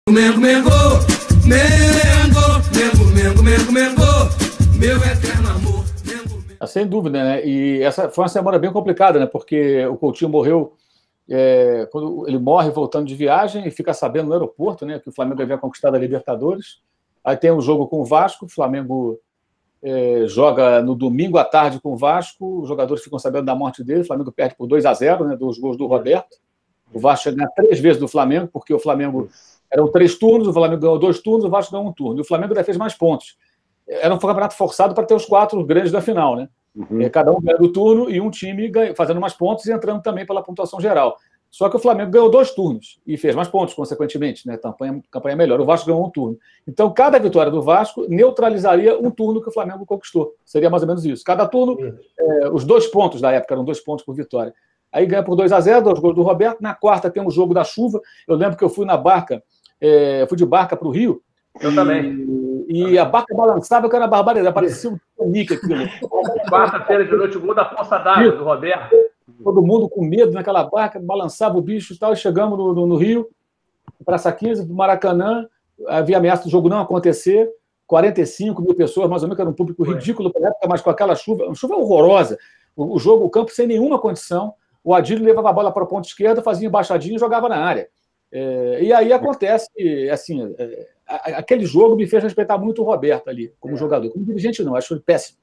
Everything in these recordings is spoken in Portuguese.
Mengo, Mengo, Mengo, Mengo, Mengo, Mengo, meu eterno amor. Sem dúvida, né? E essa foi uma semana bem complicada, né? Porque o Coutinho morreu, quando ele morre voltando de viagem e fica sabendo no aeroporto, né, que o Flamengo havia conquistado a Libertadores. Aí tem um jogo com o Vasco, o Flamengo joga no domingo à tarde com o Vasco, os jogadores ficam sabendo da morte dele, o Flamengo perde por 2-0, né, dos gols do Roberto. O Vasco chega 3 vezes do Flamengo, porque o Flamengo eram 3 turnos, o Flamengo ganhou 2 turnos, o Vasco ganhou 1 turno. E o Flamengo ainda fez mais pontos. Era um campeonato forçado para ter os 4 grandes da final, né? Cada um ganhando o turno e um time fazendo mais pontos e entrando também pela pontuação geral. Só que o Flamengo ganhou 2 turnos e fez mais pontos, consequentemente, né? Campanha melhor. O Vasco ganhou 1 turno. Então, cada vitória do Vasco neutralizaria 1 turno que o Flamengo conquistou. Seria mais ou menos isso. Cada turno, os 2 pontos da época eram 2 pontos por vitória. Aí ganha por 2-0, 2 gols do Roberto. Na quarta tem um jogo da chuva. Eu lembro que eu fui na barca, fui de barca para o Rio. Eu também. E a barca balançava, que era uma barbaridade. Parecia um Titanic aquilo. Quarta-feira de noite, o gol da Poça d'Água, do Roberto. Todo mundo com medo naquela barca, balançava o bicho e tal. E chegamos no Rio, Praça 15, do Maracanã. Havia ameaça do jogo não acontecer. 45 mil pessoas, mais ou menos, que era um público ridículo para a época, mas com aquela chuva, uma chuva horrorosa. O campo sem nenhuma condição. O Adílio levava a bola para a ponta esquerda, fazia embaixadinha e jogava na área. E aí acontece, assim, aquele jogo me fez respeitar muito o Roberto ali, como jogador. Como dirigente, não, acho que foi péssimo.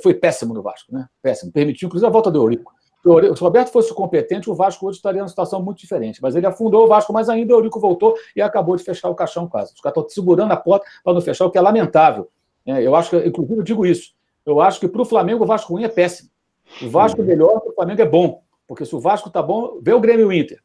Foi péssimo no Vasco, né? Péssimo. Permitiu, inclusive, a volta do Eurico. Se o Roberto fosse competente, o Vasco hoje estaria numa situação muito diferente. Mas ele afundou o Vasco mais ainda, o Eurico voltou e acabou de fechar o caixão quase. Os caras estão segurando a porta para não fechar, o que é lamentável. Eu acho que, inclusive, eu digo isso. Eu acho que para o Flamengo o Vasco ruim é péssimo. O Vasco melhor, para o Flamengo é bom. Porque se o Vasco está bom, vê o Grêmio e o Inter.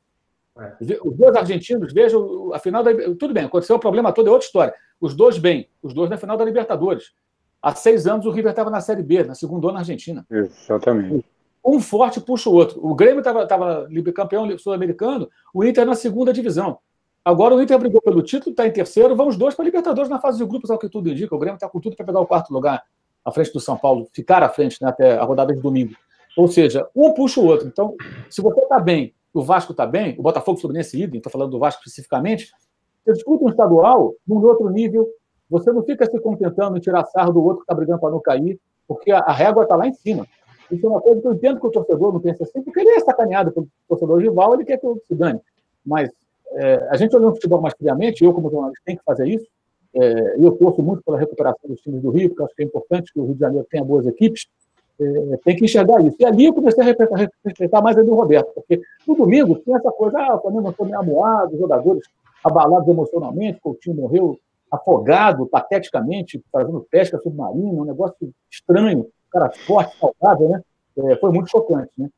Os 2 argentinos, vejam a final da... Tudo bem, aconteceu o problema todo, é outra história. Os 2 bem, os 2 na final da Libertadores. Há 6 anos o River estava na Série B, na segunda na Argentina. Exatamente. Um forte puxa o outro. O Grêmio estava campeão sul-americano, o Inter na segunda divisão. Agora o Inter brigou pelo título, está em terceiro, vão os 2 para a Libertadores na fase de grupos, ao que tudo indica. O Grêmio está com tudo para pegar o 4º lugar à frente do São Paulo, ficar à frente, né, até a rodada de domingo. Ou seja, um puxa o outro. Então, se você está bem, o Vasco está bem, o Botafogo, Fluminense, idem, estou falando do Vasco especificamente, você disputa um estadual num outro nível, você não fica se contentando em tirar sarro do outro que está brigando para não cair, porque a régua está lá em cima. Isso é uma coisa que eu entendo que o torcedor não pensa assim, porque ele é sacaneado pelo torcedor rival, ele quer que o outro se dane. Mas a gente olhando o futebol mais friamente, eu como jornalista tenho que fazer isso, e eu torço muito pela recuperação dos times do Rio, porque eu acho que é importante que o Rio de Janeiro tenha boas equipes, tem que enxergar isso. E ali eu comecei a respeitar mais a do Roberto, porque no domingo tinha essa coisa, o Flamengo foi meio amuado, os jogadores abalados emocionalmente, Coutinho morreu afogado, pateticamente, fazendo pesca submarina, um negócio estranho, cara forte, saudável, né? Foi muito chocante, né?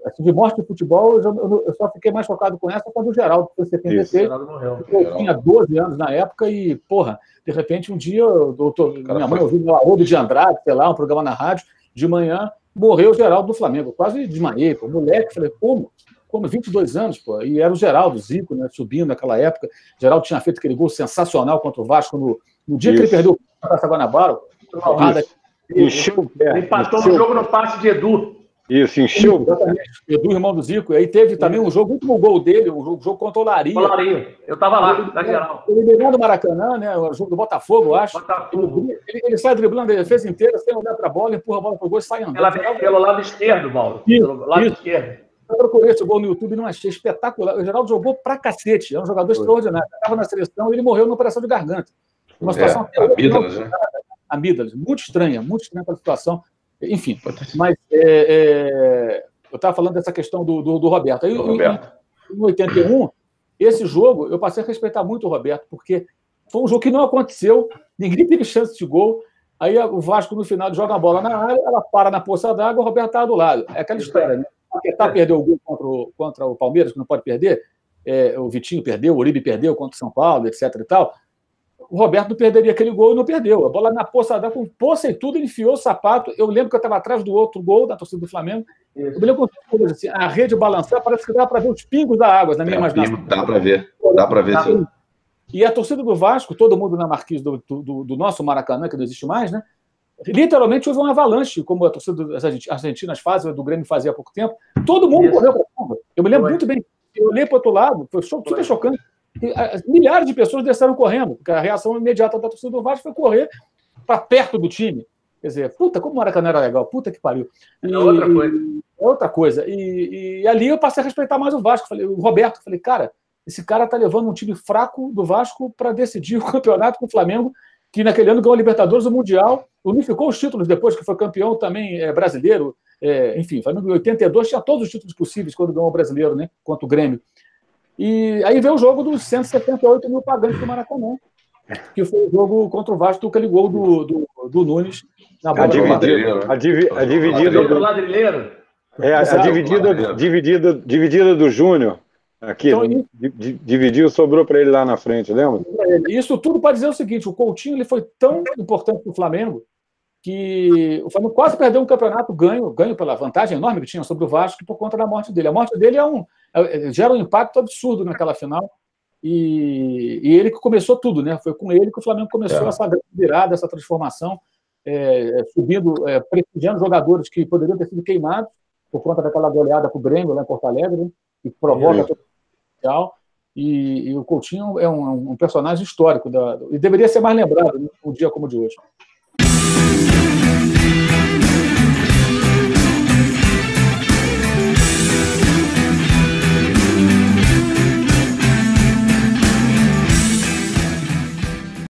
Assim, de morte de futebol, eu só fiquei mais chocado com essa quando o Geraldo foi em 76. Eu tinha 12 anos na época e, porra, de repente, um dia, minha mãe ouviu o Haroldo de Andrade, sei lá, um programa na rádio, de manhã, morreu o Geraldo do Flamengo. Eu quase desmaiei, pô. Moleque, falei, como? 22 anos, pô. E era o Geraldo, Zico, né, subindo naquela época. O Geraldo tinha feito aquele gol sensacional contra o Vasco no dia que ele perdeu o Taça Guanabara. Ele empatou no jogo no passe de Edu. Isso, encheu. Exatamente. Edu, irmão do Zico. E aí teve também um jogo, o último gol dele, um jogo contra o Larinha. Eu estava lá, na geral. Ele ganhou do Maracanã, né? O jogo do Botafogo, eu acho. Ele sai driblando a defesa inteira, sem olhar para a bola, empurra a bola para o gol e sai andando. Pelo lado esquerdo, Mauro. Pelo lado esquerdo. Eu procurei esse gol no YouTube e não achei espetacular. O Geraldo jogou pra cacete. É um jogador extraordinário. Estava na seleção e ele morreu numa operação de garganta. Uma situação amígdalas, né? Amígdalas. Muito estranha aquela situação. Enfim, mas eu estava falando dessa questão do Roberto. Aí, em 81, esse jogo, eu passei a respeitar muito o Roberto, porque foi um jogo que não aconteceu, ninguém teve chance de gol. Aí o Vasco, no final, joga a bola na área, ela para na poça d'água, o Roberto estava do lado. É aquela história, né? O Paquetá perdeu o gol contra o Palmeiras, que não pode perder. O Vitinho perdeu, o Uribe perdeu contra o São Paulo, etc. e tal. O Roberto não perderia aquele gol e não perdeu. A bola na poça d'água, com poça e tudo, ele enfiou o sapato. Eu lembro que eu estava atrás do outro gol da torcida do Flamengo. Eu me lembro assim, a rede balançar, parece que dá para ver os pingos da água na minha imaginação. Dá para ver. Dá para ver, sim. E a torcida do Vasco, todo mundo na marquise do nosso Maracanã, que não existe mais, né? Literalmente houve uma avalanche, como a torcida das argentinas fazem, do Grêmio fazia há pouco tempo. Todo mundo correu para a curva. Eu me lembro muito bem. Eu olhei para o outro lado, foi super chocante. milhares de pessoas desceram correndo, porque a reação imediata da torcida do Vasco foi correr para perto do time. Quer dizer, puta, como o Maracanã era legal, puta que pariu. É outra coisa. É outra coisa. E ali eu passei a respeitar mais o Vasco. O Roberto, falei, cara, esse cara tá levando um time fraco do Vasco para decidir o campeonato com o Flamengo, que naquele ano ganhou a Libertadores, o Mundial, unificou os títulos depois, que foi campeão também brasileiro. Enfim, o Flamengo em 82 tinha todos os títulos possíveis quando ganhou o brasileiro, né, contra o Grêmio. E aí veio o jogo dos 178 mil pagantes do Maracanã, que foi o jogo contra o Vasco, aquele gol do Nunes na bola. Dividida do Júnior. Aqui, então, dividiu, sobrou para ele lá na frente, lembra? Isso tudo para dizer o seguinte: o Coutinho ele foi tão importante para o Flamengo que o Flamengo quase perdeu um campeonato ganho pela vantagem enorme que tinha sobre o Vasco por conta da morte dele. A morte dele gera um impacto absurdo naquela final. E ele que começou tudo, né? Foi com ele que o Flamengo começou essa virada, essa transformação, subindo, prestigiando jogadores que poderiam ter sido queimados por conta daquela goleada para o Grêmio lá em Porto Alegre, né? Que provoca todo o e o Coutinho é um personagem histórico e deveria ser mais lembrado num dia como o de hoje.